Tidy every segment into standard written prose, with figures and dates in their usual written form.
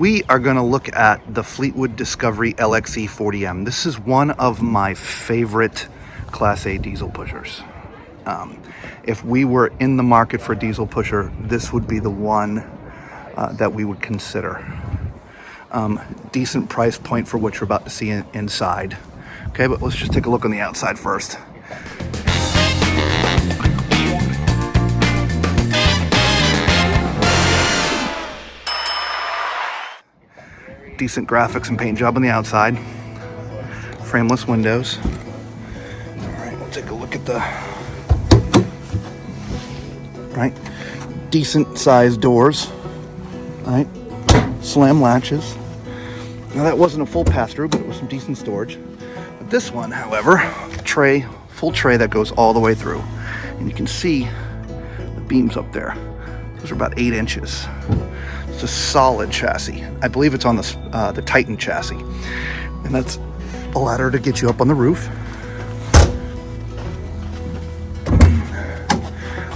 we are going to look at the Fleetwood Discovery LXE 40M. This is one of my favorite Class A diesel pushers. If we were in the market for a diesel pusher, this would be the one that we would consider. Decent price point for what you're about to see inside. Okay, but let's just take a look on the outside first. Decent graphics and paint job on the outside. Frameless windows. All right, we'll take a look at the decent sized doors. Right, slam latches. Now that wasn't a full pass-through, but it was some decent storage. But this one, however, full tray that goes all the way through, and you can see the beams up there. Those are about 8 inches. It's a solid chassis. I believe it's on the Titan chassis, and that's a ladder to get you up on the roof.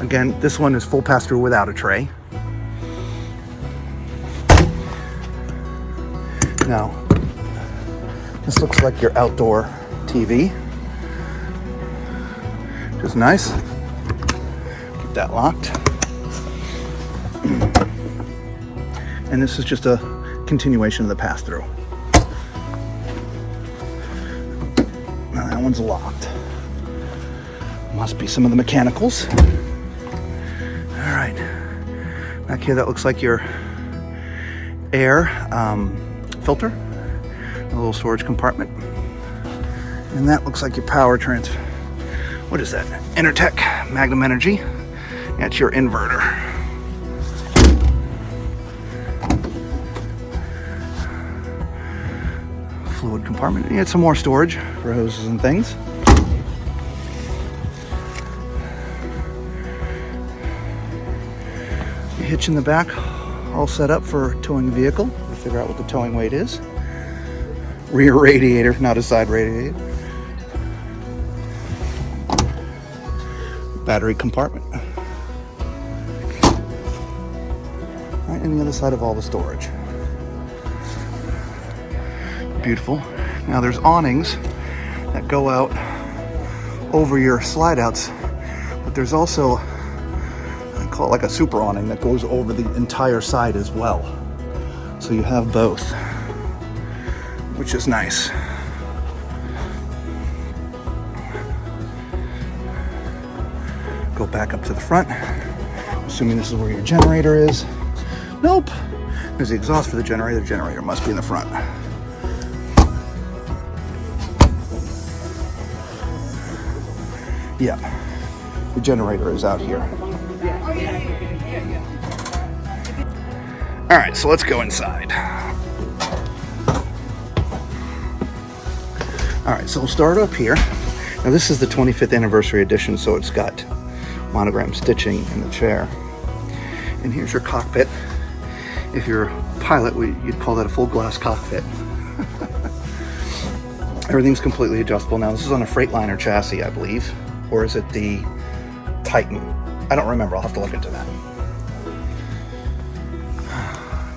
Again, this one is full pass-through without a tray. Now, this looks like your outdoor TV, which is nice. Keep that locked. And this is just a continuation of the pass-through. Now that one's locked. Must be some of the mechanicals. All right. Back here, that looks like your air filter, a little storage compartment, and that looks like your power transfer. What is that? Intertech Magnum Energy. That's your inverter. Fluid compartment. You had some more storage for hoses and things. You hitch in the back, all set up for towing the vehicle. Figure out what the towing weight is. Rear radiator, not a side radiator. Battery compartment. Right on the other side of all the storage. Beautiful. Now there's awnings that go out over your slide outs, but there's also, I call it like a super awning that goes over the entire side as well. So you have both, which is nice. Go back up to the front, assuming this is where your generator is. Nope, there's the exhaust for the generator. The generator must be in the front. Yeah, the generator is out here. All right, so let's go inside. All right, so we'll start up here. Now this is the 25th anniversary edition, so it's got monogram stitching in the chair. And here's your cockpit. If you're a pilot, you'd call that a full glass cockpit. Everything's completely adjustable. Now this is on a Freightliner chassis, I believe. Or is it the Titan? I don't remember, I'll have to look into that.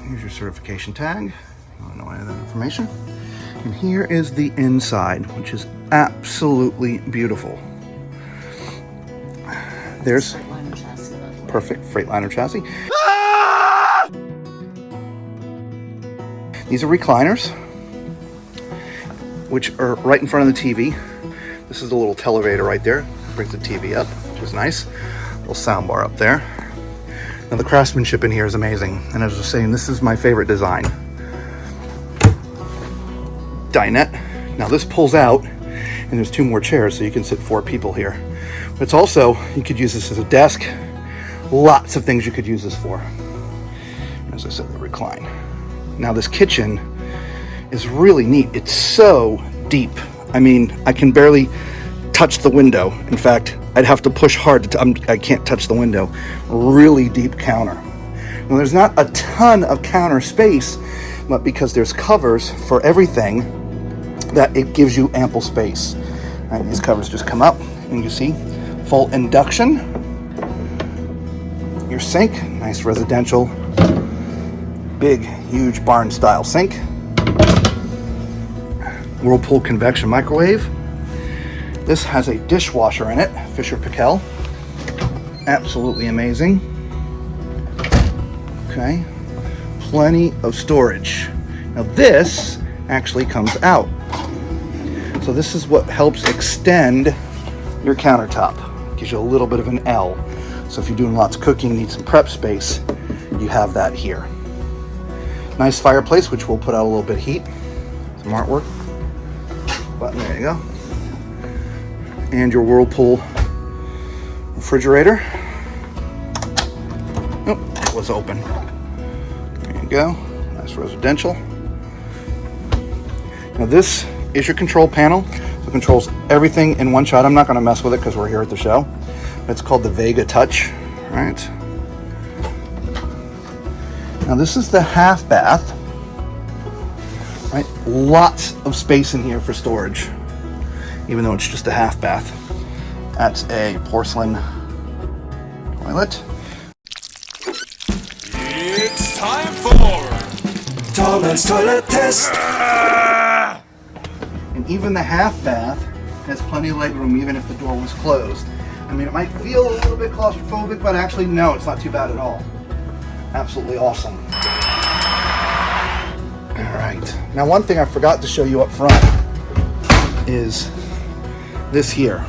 Here's your certification tag. I don't know any of that information. And here is the inside, which is absolutely beautiful. There's perfect Freightliner chassis. These are recliners, which are right in front of the TV. This is the little televator right there. Brings the TV up, which is nice. Little sound bar up there. Now the craftsmanship in here is amazing. And as I was saying, this is my favorite design. Dinette. Now this pulls out and there's 2 more chairs, so you can sit 4 people here. But it's also, you could use this as a desk. Lots of things you could use this for. As I said, the recline. Now this kitchen is really neat. It's so deep. I mean, I can barely touch the window. In fact, I'd have to push hard I can't touch the window. Really deep counter. Now there's not a ton of counter space, but because there's covers for everything, that it gives you ample space. Right, these covers just come up, and you see full induction. Your sink, nice residential big, huge barn style sink. Whirlpool convection microwave. This has a dishwasher in it, Fisher Pickel. Absolutely amazing. Okay, plenty of storage. Now this actually comes out. So this is what helps extend your countertop. Gives you a little bit of an L. So if you're doing lots of cooking, need some prep space, you have that here. Nice fireplace, which will put out a little bit of heat. Some artwork. Button, there you go. And your Whirlpool refrigerator. Oh, it was open. There you go. Nice residential. Now this is your control panel. So it controls everything in one shot. I'm not going to mess with it because we're here at the show. It's called the Vega Touch. Right. Now this is the half bath. Right, lots of space in here for storage, even though it's just a half bath. That's a porcelain toilet. It's time for Tallman's Toilet Test. And even the half bath has plenty of leg room, even if the door was closed. I mean, it might feel a little bit claustrophobic, but actually, no, it's not too bad at all. Absolutely awesome. All right. Now, one thing I forgot to show you up front is this here.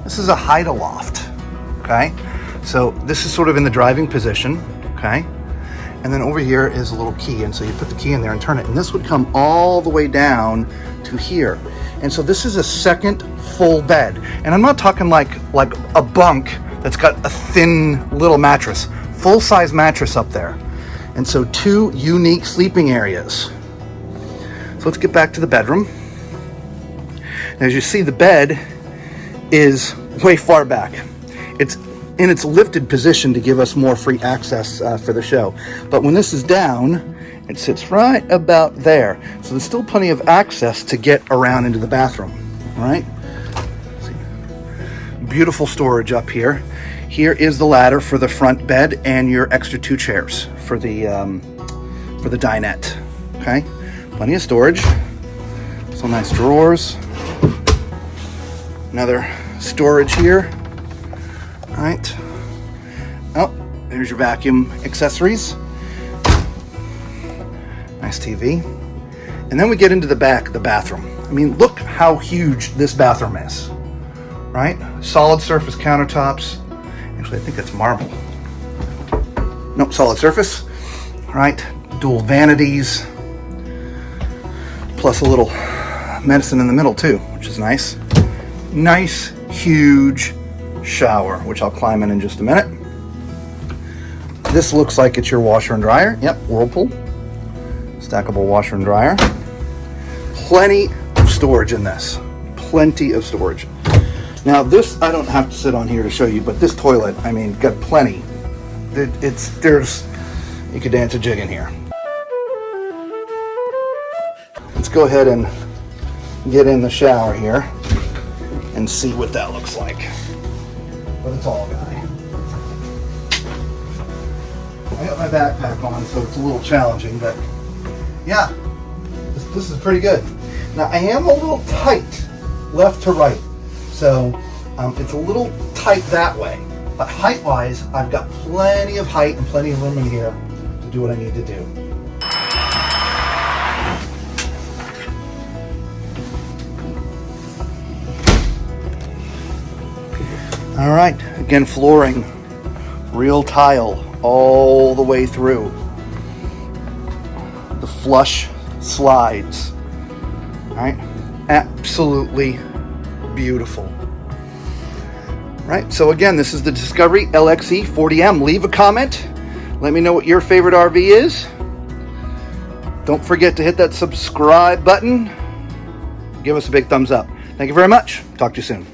This is a hide-a-loft, okay? So this is sort of in the driving position, okay? And then over here is a little key, and so you put the key in there and turn it, and this would come all the way down to here. And so this is a second full bed. And I'm not talking like a bunk that's got a thin little mattress. Full-size mattress up there. And so 2 unique sleeping areas. So let's get back to the bedroom. And as you see, the bed is way far back. It's in its lifted position to give us more free access for the show. But when this is down, it sits right about there. So there's still plenty of access to get around into the bathroom, all right? Beautiful storage up here. Here is the ladder for the front bed and your extra 2 chairs for the dinette, okay? Plenty of storage. Some nice drawers. Another storage here, all right? Oh, there's your vacuum accessories. Nice TV. And then we get into the back, the bathroom. I mean, look how huge this bathroom is, right? Solid surface countertops. Actually, I think that's marble. Nope, solid surface, right? Dual vanities, plus a little medicine in the middle too, which is nice. Nice, huge shower, which I'll climb in just a minute. This looks like it's your washer and dryer. Yep, Whirlpool. Stackable washer and dryer. Plenty of storage in this. Plenty of storage. Now this, I don't have to sit on here to show you, but this toilet, I mean, got plenty. You could dance a jig in here. Let's go ahead and get in the shower here and see what that looks like for the tall guy. I got my backpack on, so it's a little challenging, but yeah, this is pretty good. Now I am a little tight left to right, so it's a little tight that way, but height-wise, I've got plenty of height and plenty of room in here to do what I need to do. All right, again, flooring, real tile all the way through. The flush slides, all right? Absolutely beautiful. Right, so again, this is the Discovery LXE 40M. Leave a comment. Let me know what your favorite RV is. Don't forget to hit that subscribe button. Give us a big thumbs up. Thank you very much. Talk to you soon.